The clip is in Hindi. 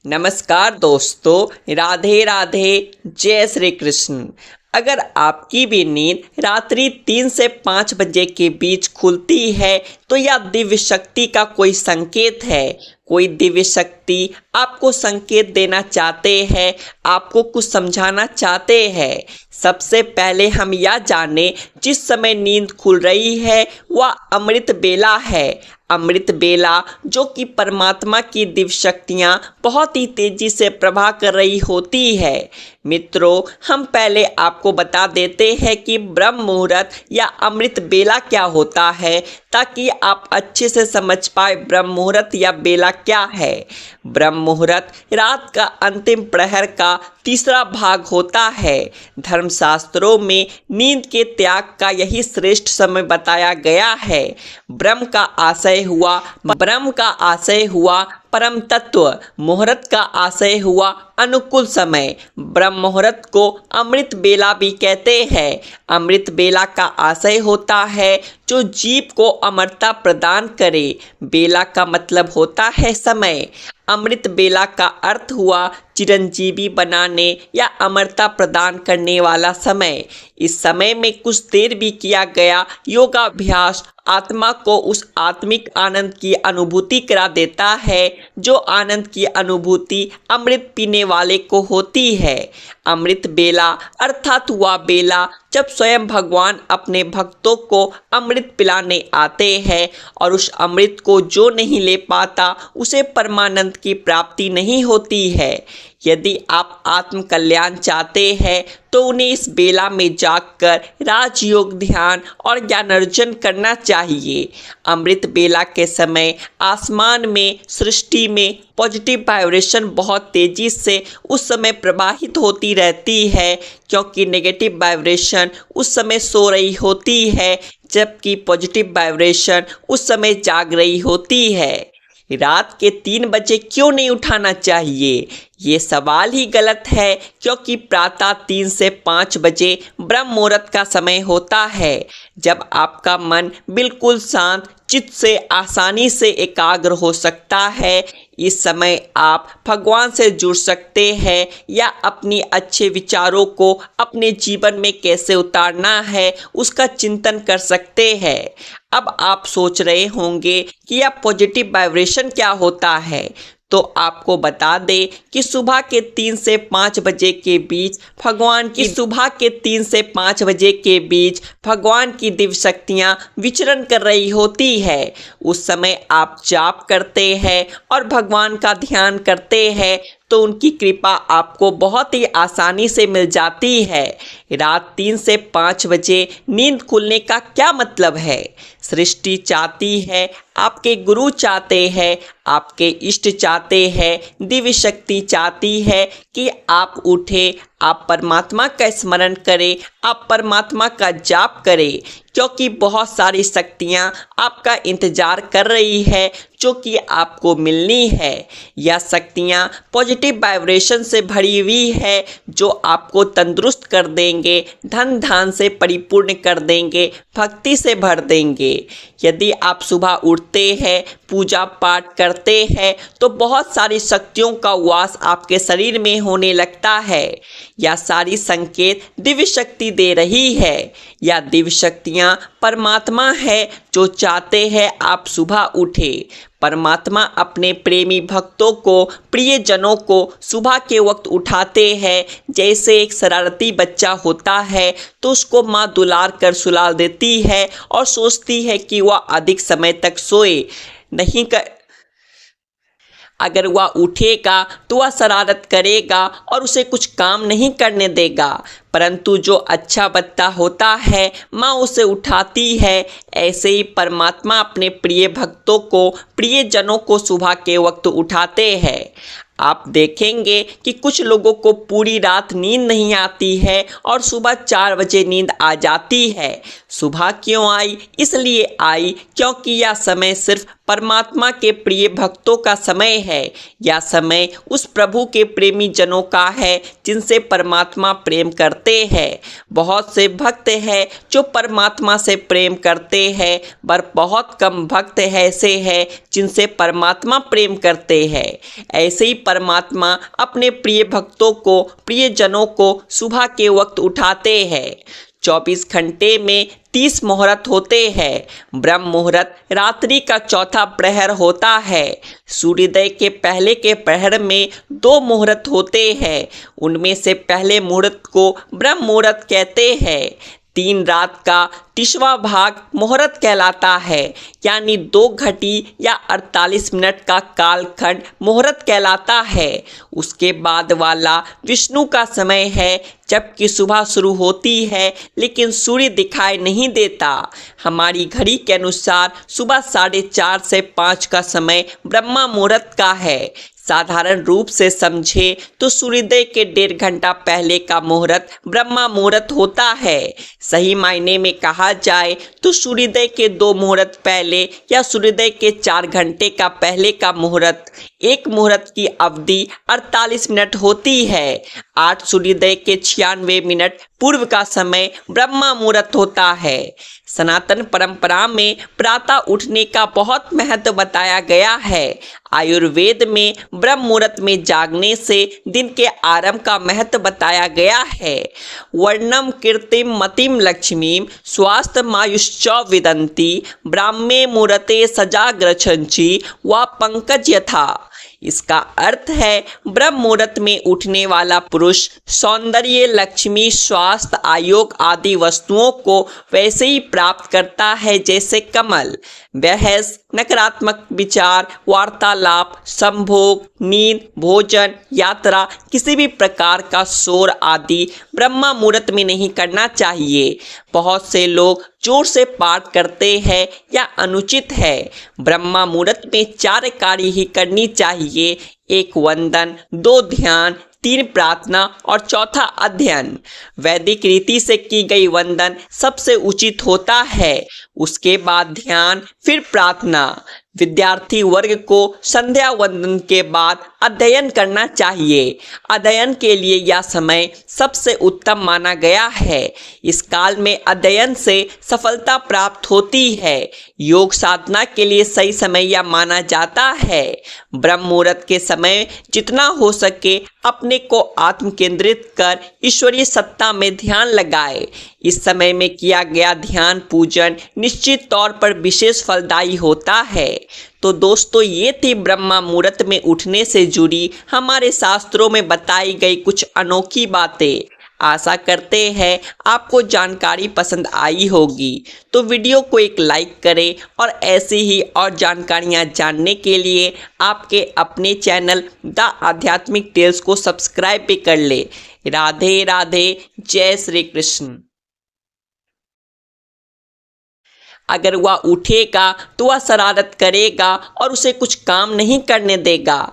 नमस्कार दोस्तों, राधे राधे, जय श्री कृष्ण। अगर आपकी भी नींद रात्रि 3 से 5 बजे के बीच खुलती है तो यह दिव्य शक्ति का कोई संकेत है। कोई दिव्य शक्ति आपको संकेत देना चाहते हैं, आपको कुछ समझाना चाहते हैं। सबसे पहले हम यह जानें, जिस समय नींद खुल रही है वह अमृत बेला है। अमृत बेला जो कि परमात्मा की दिव्य शक्तियाँ बहुत ही तेजी से प्रवाह कर रही होती है। मित्रों, हम पहले आपको बता देते हैं कि ब्रह्म मुहूर्त या अमृत बेला क्या होता है, ताकि आप अच्छे से समझ पाए ब्रह्म मुहूर्त या बेला क्या है। ब्रह्म मुहूर्त रात का अंतिम प्रहर का तीसरा भाग होता है। धर्मशास्त्रों में नींद के त्याग का यही श्रेष्ठ समय बताया गया है। ब्रह्म का आशय हुआ परम तत्व, मुहूर्त का आशय हुआ अनुकूल समय। ब्रह्म मुहूर्त को अमृत बेला भी कहते हैं। अमृत बेला का आशय होता है जो जीव को अमरता प्रदान करे। बेला का मतलब होता है समय। अमृत बेला का अर्थ हुआ चिरंजीवी बनाने या अमरता प्रदान करने वाला समय। इस समय में कुछ देर भी किया गया योगाभ्यास आत्मा को उस आत्मिक आनंद की अनुभूति करा देता है जो आनंद की अनुभूति अमृत पीने वाले को होती है। अमृत बेला अर्थात वह बेला जब स्वयं भगवान अपने भक्तों को अमृत पिलाने आते हैं और उस अमृत को जो नहीं ले पाता उसे परमानंद की प्राप्ति नहीं होती है। यदि आप आत्म कल्याण चाहते हैं तो उन्हें इस बेला में जागकर राजयोग, ध्यान और ज्ञानार्जन करना चाहिए। अमृत बेला के समय आसमान में, सृष्टि में पॉजिटिव वाइब्रेशन बहुत तेजी से उस समय प्रवाहित होती रहती है, क्योंकि नेगेटिव वाइब्रेशन उस समय सो रही होती है, जबकि पॉजिटिव वाइब्रेशन उस समय जाग रही होती है। रात के 3 बजे क्यों नहीं उठाना चाहिए? ये सवाल ही गलत है, क्योंकि प्रातः 3 से 5 बजे ब्रह्म मुहूर्त का समय होता है, जब आपका मन बिल्कुल शांत चित्त से आसानी से एकाग्र हो सकता है। इस समय आप भगवान से जुड़ सकते हैं या अपनी अच्छे विचारों को अपने जीवन में कैसे उतारना है उसका चिंतन कर सकते हैं। अब आप सोच रहे होंगे कि यह पॉजिटिव वाइब्रेशन क्या होता है, तो आपको बता दें कि सुबह के 3 से 5 बजे के बीच भगवान की दिव्य शक्तियाँ विचरण कर रही होती है। उस समय आप जाप करते हैं और भगवान का ध्यान करते हैं तो उनकी कृपा आपको बहुत ही आसानी से मिल जाती है। रात 3 से 5 बजे नींद खुलने का क्या मतलब है? सृष्टि चाहती है, आपके गुरु चाहते हैं, आपके इष्ट चाहते हैं, दिव्य शक्ति चाहती है कि आप उठे, आप परमात्मा का स्मरण करें, आप परमात्मा का जाप करें, क्योंकि बहुत सारी शक्तियाँ आपका इंतजार कर रही है जो कि आपको मिलनी है। यह शक्तियाँ पॉजिटिव वाइब्रेशन से भरी हुई है जो आपको तंदुरुस्त कर देंगे, धन धान से परिपूर्ण कर देंगे, भक्ति से भर देंगे। यदि आप सुबह उठते हैं, पूजा पाठ करते हैं तो बहुत सारी शक्तियों का वास आपके शरीर में होने लगता है। यह सारी संकेत दिव्य शक्ति दे रही है। यह दिव्य शक्तियाँ परमात्मा है जो चाहते हैं आप सुबह उठे। परमात्मा अपने प्रेमी भक्तों को, प्रियजनों को सुबह के वक्त उठाते हैं। जैसे एक शरारती बच्चा होता है तो उसको माँ दुलार कर सुला देती है और सोचती है कि वह अधिक समय तक सोए नहीं कर अगर वह उठेगा तो वह शरारत करेगा और उसे कुछ काम नहीं करने देगा, परंतु जो अच्छा बच्चा होता है माँ उसे उठाती है। ऐसे ही परमात्मा अपने प्रिय भक्तों को, प्रियजनों को सुबह के वक्त उठाते हैं। आप देखेंगे कि कुछ लोगों को पूरी रात नींद नहीं आती है और सुबह 4 बजे नींद आ जाती है। सुबह क्यों आई? इसलिए आई क्योंकि यह समय सिर्फ परमात्मा के प्रिय भक्तों का समय है। यह समय उस प्रभु के प्रेमी जनों का है जिनसे परमात्मा प्रेम करते हैं। बहुत से भक्त हैं जो परमात्मा से प्रेम करते हैं, पर बहुत कम भक्त ऐसे हैं जिनसे परमात्मा प्रेम करते हैं। ऐसे ही परमात्मा अपने प्रिय भक्तों को, प्रिय जनों को सुबह के वक्त उठाते हैं। 24 घंटे में 30 मुहूर्त होते हैं। ब्रह्म मुहूर्त रात्रि का चौथा प्रहर होता है। सूर्योदय के पहले के प्रहर में 2 मुहूर्त होते हैं। उनमें से पहले मुहूर्त को ब्रह्म मुहूर्त कहते हैं। 3 रात का 30वां भाग मुहूर्त कहलाता है, यानी 2 घटी या 48 मिनट का कालखंड मुहूर्त कहलाता है। उसके बाद वाला विष्णु का समय है, जबकि सुबह शुरू होती है लेकिन सूर्य दिखाई नहीं देता। हमारी घड़ी के अनुसार सुबह 4:30 से 5 का समय ब्रह्मा मुहूर्त का है। साधारण रूप से समझे तो सूर्योदय के 1.5 घंटा पहले का मुहूर्त ब्रह्मा मुहूर्त होता है। सही मायने में कहा जाए तो सूर्योदय के 2 मुहूर्त पहले या सूर्योदय के 4 घंटे का पहले का मुहूर्त, एक मुहूर्त की अवधि 48 मिनट होती है। 8 सूर्योदय के 96 मिनट पूर्व का समय ब्रह्मा मुहूर्त होता है। सनातन परंपरा में प्रातः उठने का बहुत महत्व बताया गया है। आयुर्वेद में ब्रह्म मुहूर्त में जागने से दिन के आरंभ का महत्व बताया गया है। वर्णम कीर्तिम मतिम लक्ष्मीम स्वास्थ्य मायुश्च विदंती ब्राह्मे मुहूर्ते सजाग्रछंची व पंकज यथा। इसका अर्थ है ब्रह्म मुहूर्त में उठने वाला पुरुष सौंदर्य, लक्ष्मी, स्वास्थ्य, आयोग आदि वस्तुओं को वैसे ही प्राप्त करता है जैसे कमल। बहस, नकारात्मक विचार, वार्तालाप, संभोग, नींद, भोजन, यात्रा, किसी भी प्रकार का शोर आदि ब्रह्म मुहूर्त में नहीं करना चाहिए। बहुत से लोग जोर से पाठ करते हैं या अनुचित है। ब्रह्म मुहूर्त में 4 कार्य ही करनी चाहिए। 1 वंदन, 2 ध्यान, 3 प्रार्थना और चौथा अध्ययन। वैदिक रीति से की गई वंदन सबसे उचित होता है, उसके बाद ध्यान, फिर प्रार्थना। विद्यार्थी वर्ग को संध्या वंदन के बाद अध्ययन करना चाहिए। अध्ययन के लिए यह समय सबसे उत्तम माना गया है। इस काल में अध्ययन से सफलता प्राप्त होती है। योग साधना के लिए सही समय यह माना जाता है। ब्रह्म मुहूर्त के समय जितना हो सके अपने को आत्म केंद्रित कर ईश्वरीय सत्ता में ध्यान लगाए। इस समय में किया गया ध्यान पूजन निश्चित तौर पर विशेष फलदायी होता है। तो दोस्तों, ये थी ब्रह्म मुहूर्त में उठने से जुड़ी हमारे शास्त्रों में बताई गई कुछ अनोखी बातें। आशा करते हैं आपको जानकारी पसंद आई होगी। तो वीडियो को एक लाइक करें और ऐसी ही और जानकारियां जानने के लिए आपके अपने चैनल द आध्यात्मिक टेल्स को सब्सक्राइब भी कर ले। राधे राधे, जय श्री कृष्ण। अगर वह उठेगा तो वह शरारत करेगा और उसे कुछ काम नहीं करने देगा।